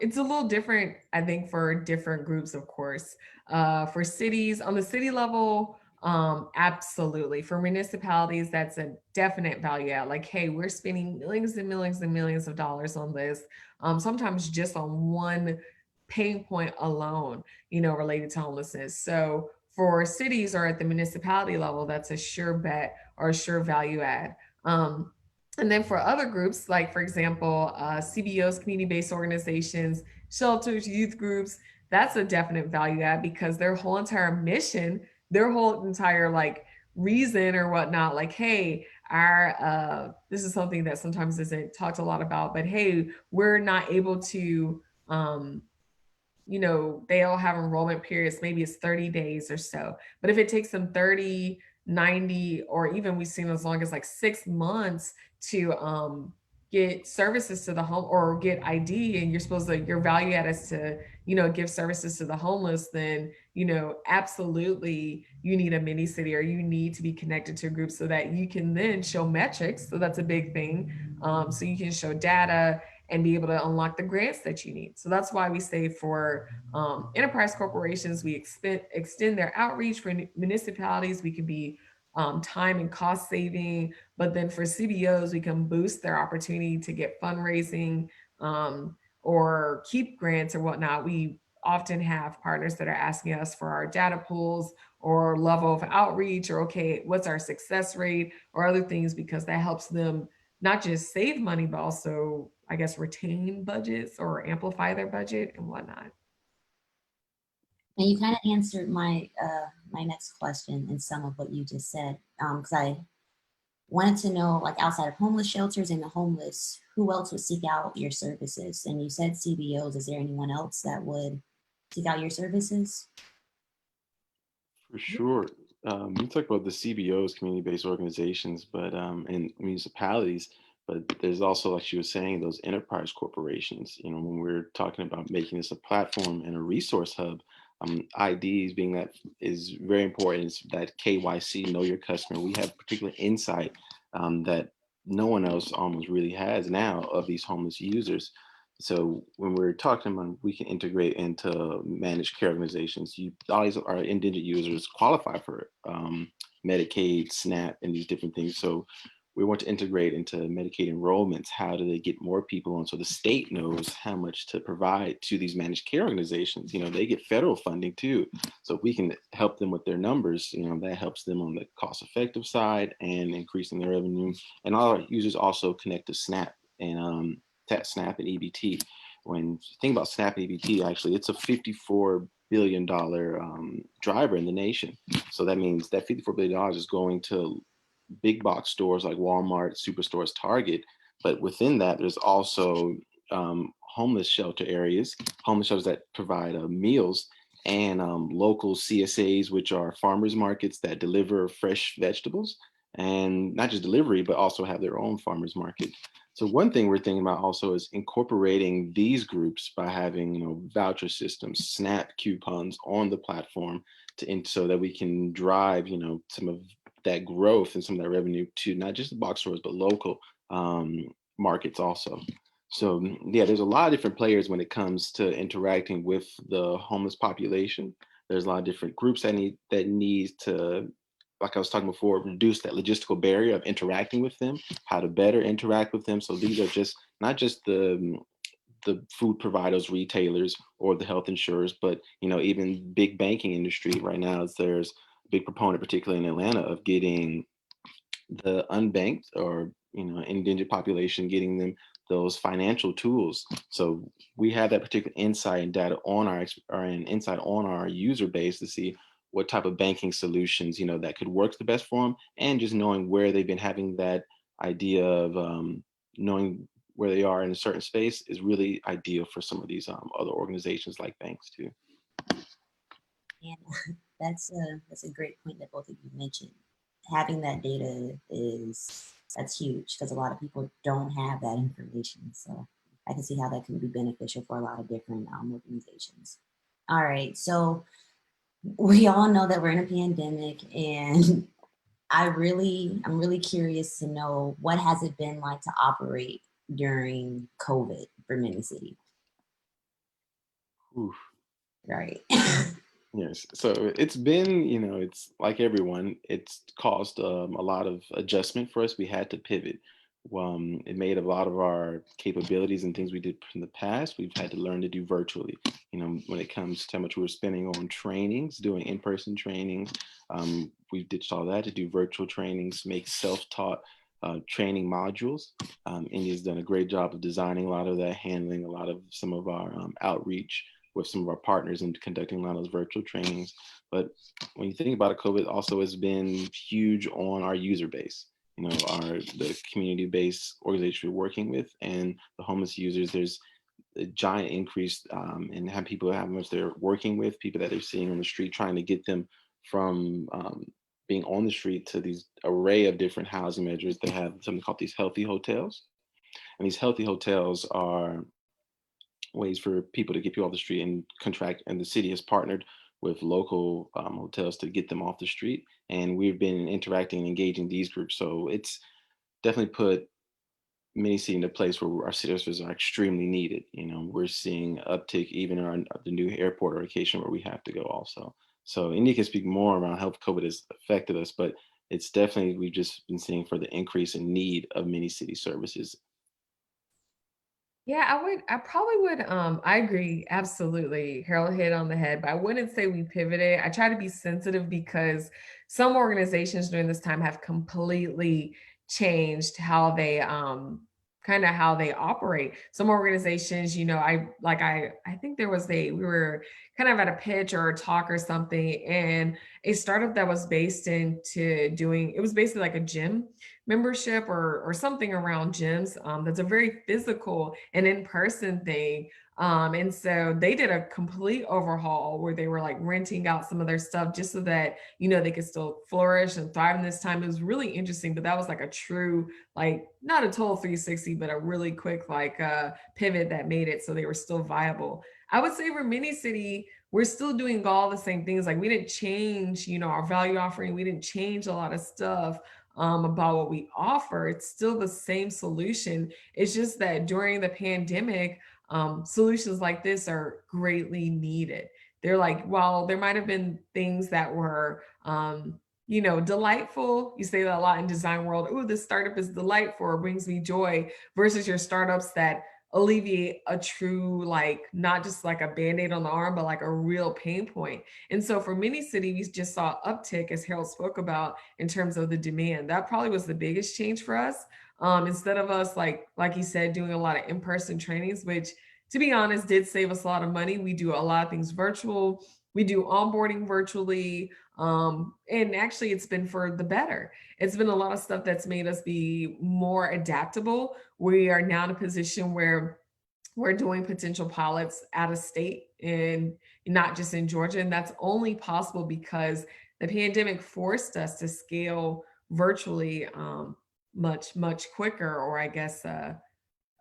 Speaker 1: it's a little different, I think, for different groups, of course. For cities, on the city level, absolutely. For municipalities, that's a definite value add. Like, hey, we're spending millions and millions and millions of dollars on this, sometimes just on one pain point alone, related to homelessness. So for cities or at the municipality level, that's a sure bet or a sure value add. And then for other groups, like for example, CBOs, community-based organizations, shelters, youth groups, that's a definite value add because their whole entire mission, their whole entire like reason or whatnot, like, hey, our this is something that sometimes isn't talked a lot about, but hey, we're not able to they all have enrollment periods, maybe it's 30 days or so. But if it takes them 30, 90, or even we've seen as long as like 6 months to get services to the home or get ID, and you're supposed to, your value add is to, give services to the homeless, then, absolutely you need a mini city or you need to be connected to a group so that you can then show metrics. So that's a big thing. So you can show data and be able to unlock the grants that you need. So that's why we say for enterprise corporations, we extend their outreach. For municipalities, we can be time and cost saving. But then for CBOs, we can boost their opportunity to get fundraising or keep grants or whatnot. We often have partners that are asking us for our data pools or level of outreach, or okay, what's our success rate or other things, because that helps them not just save money, but also, I guess, retain budgets or amplify their budget and whatnot.
Speaker 3: And you kind of answered my next question in some of what you just said, because I wanted to know, like outside of homeless shelters and the homeless, who else would seek out your services? And you said CBOs. Is there anyone else that would seek out your services?
Speaker 2: For sure. You talk about the CBOs, community-based organizations, but and municipalities, but there's also, like she was saying, those enterprise corporations. When we're talking about making this a platform and a resource hub, IDs being that is very important. It's that KYC, know your customer. We have particular insight that no one else almost really has now of these homeless users. So when we're talking about, we can integrate into managed care organizations. All these our indigent users qualify for Medicaid, SNAP, and these different things. So we want to integrate into Medicaid enrollments. How do they get more people on? So the state knows how much to provide to these managed care organizations. They get federal funding too. So if we can help them with their numbers, that helps them on the cost effective side and increasing their revenue. And all our users also connect to SNAP and SNAP and EBT. When you think about SNAP and EBT, actually, it's a $54 billion driver in the nation. So that means that $54 billion is going to big box stores like Walmart, superstores, Target. But within that, there's also homeless shelter areas, homeless shelters that provide meals, and local CSAs, which are farmers markets that deliver fresh vegetables, and not just delivery, but also have their own farmers market. So one thing we're thinking about also is incorporating these groups by having, voucher systems, SNAP coupons on the platform so that we can drive, some of that growth and some of that revenue to not just the box stores, but local markets also. So yeah, there's a lot of different players when it comes to interacting with the homeless population. There's a lot of different groups that need to, like I was talking before, reduce that logistical barrier of interacting with them, how to better interact with them. So these are just not just the food providers, retailers, or the health insurers, but even big banking industry right now. There's a big proponent, particularly in Atlanta, of getting the unbanked or indigent population, getting them those financial tools. So we have that particular insight and data on or an insight on our user base to see what type of banking solutions that could work the best for them, and just knowing where they've been having that idea of knowing where they are in a certain space is really ideal for some of these other organizations like banks too.
Speaker 3: And that's a great point that both of you mentioned. Having that data that's huge because a lot of people don't have that information. So I can see how that can be beneficial for a lot of different organizations. All right, so we all know that we're in a pandemic, and I'm really curious to know, what has it been like to operate during COVID for Mini City?
Speaker 2: Oof.
Speaker 3: Right.
Speaker 2: Yes. So it's been, it's like everyone, it's caused a lot of adjustment for us. We had to pivot. It made a lot of our capabilities and things we did in the past, we've had to learn to do virtually. When it comes to how much we were spending on trainings, doing in-person trainings, we ditched all that to do virtual trainings, make self-taught training modules. India's done a great job of designing a lot of that, handling a lot of some of our outreach with some of our partners and conducting a lot of those virtual trainings. But when you think about it, COVID also has been huge on our user base. The community-based organization we're working with and the homeless users. There's a giant increase in how people, how much they're working with, people that they're seeing on the street, trying to get them from being on the street to these array of different housing measures. They have something called these healthy hotels, and these healthy hotels are ways for people to get people off the street and contract. And the city has partnered with local hotels to get them off the street. And we've been interacting and engaging these groups. So it's definitely put Mini City in a place where our citizens are extremely needed. We're seeing uptick even on the new airport or location where we have to go also. So India can speak more around how COVID has affected us, but it's definitely, we've just been seeing for the increase in need of Mini City services.
Speaker 1: Yeah, I probably would, I agree, absolutely. Harold hit on the head, but I wouldn't say we pivoted. I try to be sensitive because some organizations during this time have completely changed how they, kind of how they operate. Some organizations, I think there was we were kind of at a pitch or a talk or something, and a startup that was based into doing, it was basically like a gym membership or something around gyms. That's a very physical and in-person thing. And so they did a complete overhaul where they were like renting out some of their stuff just so that, they could still flourish and thrive in this time. It was really interesting, but that was like a true, like not a total 360, but a really quick like pivot that made it so they were still viable. I would say for Mini City, we're still doing all the same things. Like we didn't change, our value offering. We didn't change a lot of stuff about what we offer. It's still the same solution. It's just that during the pandemic, solutions like this are greatly needed. They're like, while there might have been things that were, delightful. You say that a lot in design world. Oh, this startup is delightful or brings me joy versus your startups that alleviate a true, like, not just like a band-aid on the arm, but like a real pain point. And so for Mini City, we just saw uptick, as Harold spoke about, in terms of the demand. That probably was the biggest change for us. Instead of us, like he said, doing a lot of in-person trainings, which to be honest, did save us a lot of money. We do a lot of things virtual. We do onboarding virtually. And actually it's been for the better. It's been a lot of stuff that's made us be more adaptable. We are now in a position where we're doing potential pilots out of state and not just in Georgia. And that's only possible because the pandemic forced us to scale virtually much, much quicker, or I guess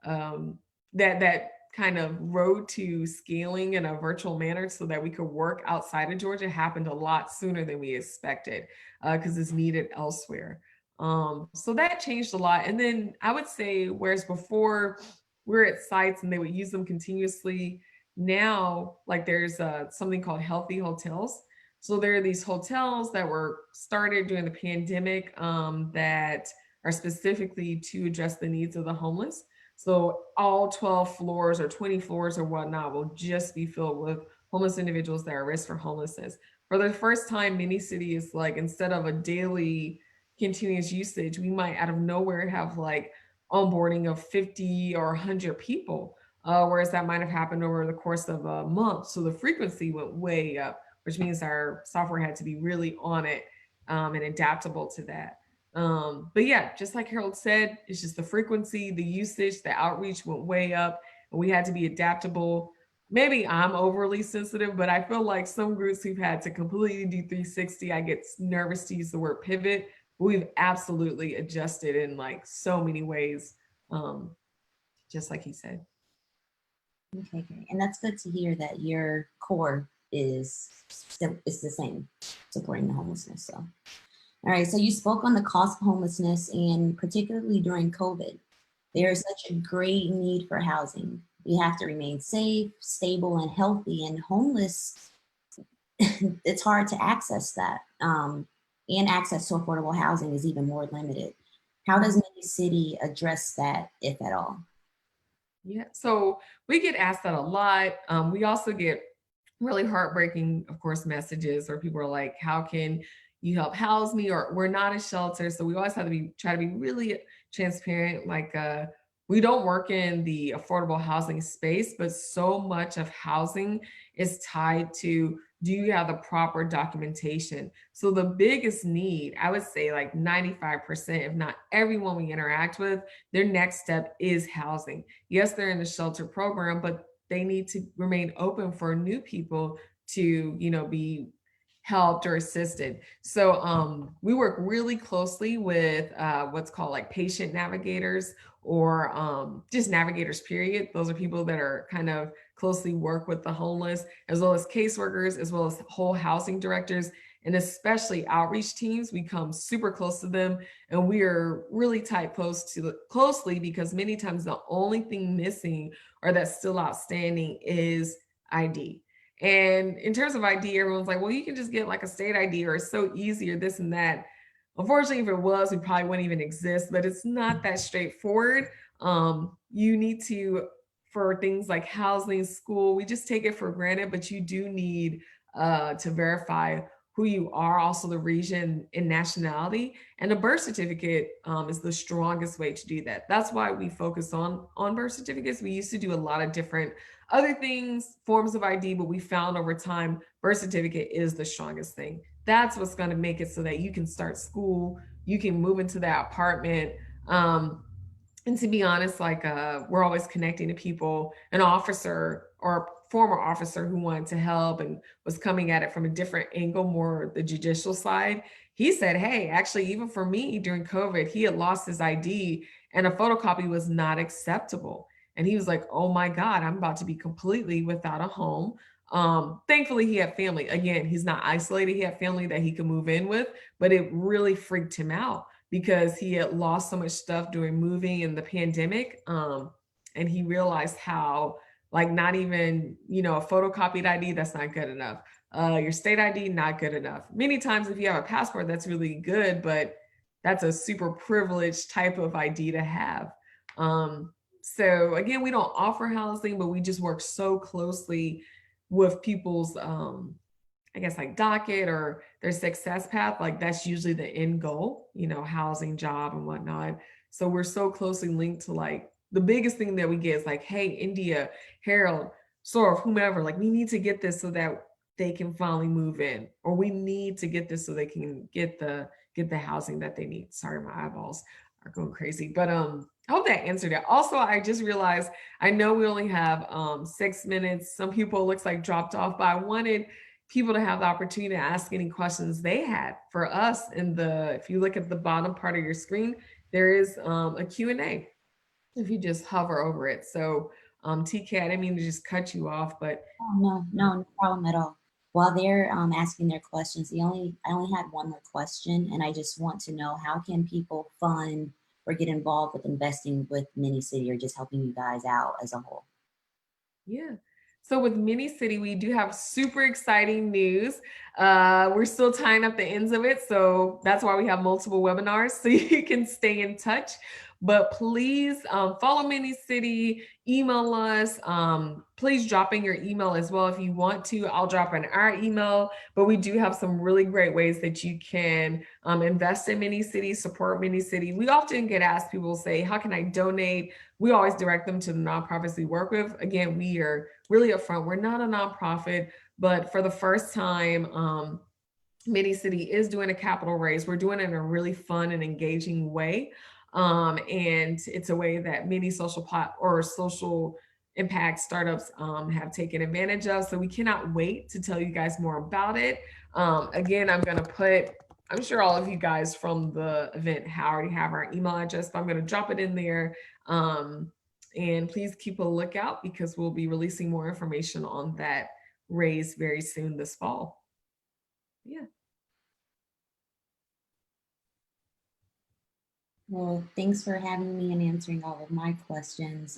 Speaker 1: um, that kind of road to scaling in a virtual manner so that we could work outside of Georgia happened a lot sooner than we expected because it's needed elsewhere. So that changed a lot. And then I would say, whereas before we were at sites and they would use them continuously, now like there's something called healthy hotels. So there are these hotels that were started during the pandemic that are specifically to address the needs of the homeless. So all 12 floors or 20 floors or whatnot will just be filled with homeless individuals that are at risk for homelessness. For the first time, Mini City is like, instead of a daily continuous usage, we might out of nowhere have like onboarding of 50 or 100 people, whereas that might have happened over the course of a month. So the frequency went way up, which means our software had to be really on it, and adaptable to that. But yeah, just like Harold said, it's just the frequency, the usage, the outreach went way up, and we had to be adaptable. Maybe I'm overly sensitive, but I feel like some groups we've had to completely do 360. I get nervous to use the word pivot. We've absolutely adjusted in like so many ways, um, just like he said.
Speaker 3: Okay, great. And that's good to hear that your core is the same, supporting the homelessness. So, all right. So you spoke on the cost of homelessness, and particularly during COVID, there is such a great need for housing. You have to remain safe, stable, and healthy. And homeless, it's hard to access that. And access to affordable housing is even more limited. How does Mini City address that, if at all?
Speaker 1: Yeah, so we get asked that a lot. We also get really heartbreaking, of course, messages where people are like, "How can you help house me?" Or "We're not a shelter." So we always have to be try to be really transparent. Like, we don't work in the affordable housing space, but so much of housing is tied to, do you have the proper documentation? So the biggest need, I would say, like 95%, if not everyone we interact with, their next step is housing. Yes, they're in the shelter program, but they need to remain open for new people to, be helped or assisted. So we work really closely with what's called like patient navigators, or just navigators, period. Those are people that are kind of closely work with the homeless, as well as caseworkers, as well as whole housing directors, and especially outreach teams. We come super close to them, and we are really tight closely, because many times the only thing missing or that's still outstanding is ID. And in terms of ID, everyone's like, well, you can just get like a state ID, or it's so easy, or this and that. Unfortunately, if it was, we probably wouldn't even exist, but it's not that straightforward. You need to, for things like housing, school, we just take it for granted, but you do need to verify who you are, also the region and nationality. And a birth certificate is the strongest way to do that. That's why we focus on birth certificates. We used to do a lot of different other things, forms of ID, but we found over time, birth certificate is the strongest thing. That's what's going to make it so that you can start school, you can move into that apartment. Um, and to be honest, like we're always connecting to people, an officer or former officer who wanted to help and was coming at it from a different angle, more the judicial side. He said, hey, actually, even for me during COVID, he had lost his ID and a photocopy was not acceptable. And he was like, oh my God, I'm about to be completely without a home. Thankfully, he had family. Again, he's not isolated. He had family that he could move in with, but it really freaked him out because he had lost so much stuff during moving and the pandemic. And he realized how, like, not even, a photocopied ID, that's not good enough. Your state ID, not good enough. Many times, if you have a passport, that's really good, but that's a super privileged type of ID to have. So again, we don't offer housing, but we just work so closely with people's I guess like docket or their success path. Like that's usually the end goal, housing, job, and whatnot. So we're so closely linked to, like, the biggest thing that we get is like, hey, India, Herold, Sorf, whomever, like, we need to get this so that they can finally move in, or we need to get this so they can get the housing that they need. Sorry, my eyeballs are going crazy. But I hope that answered it. Also, I just realized, I know we only have 6 minutes. Some people, it looks like, dropped off, but I wanted people to have the opportunity to ask any questions they had for us. If you look at the bottom part of your screen, there is a Q&A if you just hover over it. So TK, I didn't mean to just cut you off, but
Speaker 3: Oh, no problem at all. While they're asking their questions, I only had one more question, and I just want to know, how can people fund or get involved with investing with Mini City, or just helping you guys out as a whole?
Speaker 1: yeah. So with Mini City, we do have super exciting news. We're still tying up the ends of it. So that's why we have multiple webinars, so you can stay in touch. But please follow Mini City, email us. Please drop in your email as well if you want to. I'll drop in our email, but we do have some really great ways that you can invest in Mini City, support Mini City. We often get asked, people say, how can I donate? We always direct them to the nonprofits we work with. Again, we are really upfront. We're not a nonprofit, but for the first time, Mini City is doing a capital raise. We're doing it in a really fun and engaging way. And it's a way that many social impact startups have taken advantage of. So we cannot wait to tell you guys more about it. Again, I'm sure all of you guys from the event already have our email address, but I'm going to drop it in there. And please keep a lookout because we'll be releasing more information on that raise very soon this fall. Yeah.
Speaker 3: Well, thanks for having me and answering all of my questions.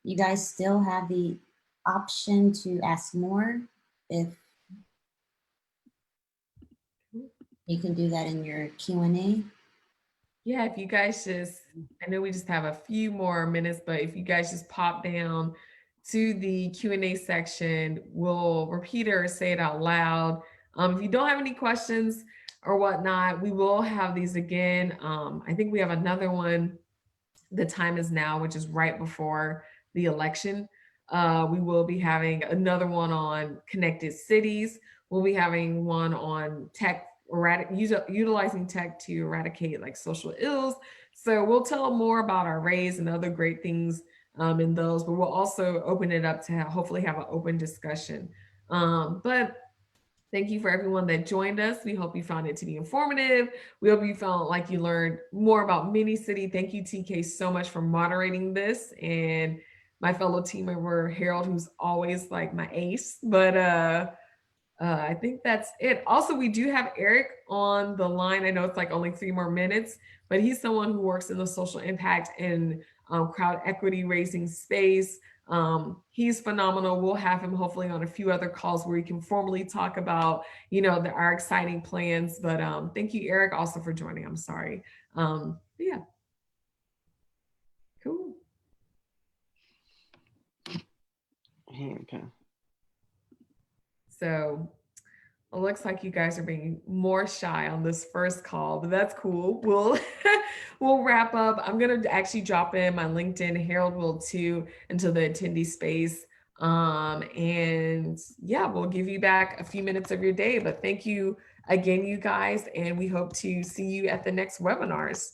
Speaker 3: You guys still have the option to ask more. If you can do that in your Q&A.
Speaker 1: Yeah, if you guys I know we just have a few more minutes, but if you guys just pop down to the Q&A section, we'll repeat it or say it out loud. If you don't have any questions or whatnot, we will have these again. I think we have another one. The time is now, which is right before the election. We will be having another one on connected cities. We'll be having one on tech, utilizing tech to eradicate like social ills. So we'll tell more about our raise and other great things in those, but we'll also open it up to hopefully have an open discussion. But thank you for everyone that joined us. We hope you found it to be informative. We hope you felt like you learned more about Mini City. Thank you, TK, so much for moderating this, and my fellow team member Herold, who's always like my ace. But I think that's it. Also, we do have Eric on the line. I know it's like only 3 more minutes, but he's someone who works in the social impact and crowd equity raising space. He's phenomenal. We'll have him hopefully on a few other calls where we can formally talk about, our exciting plans. But thank you, Eric, also for joining. I'm sorry. Yeah. Cool.
Speaker 2: Okay.
Speaker 1: So it looks like you guys are being more shy on this first call, but that's cool. We'll wrap up. I'm gonna actually drop in my LinkedIn. Herold will too into the attendee space. And yeah, we'll give you back a few minutes of your day. But thank you again, you guys, and we hope to see you at the next webinars.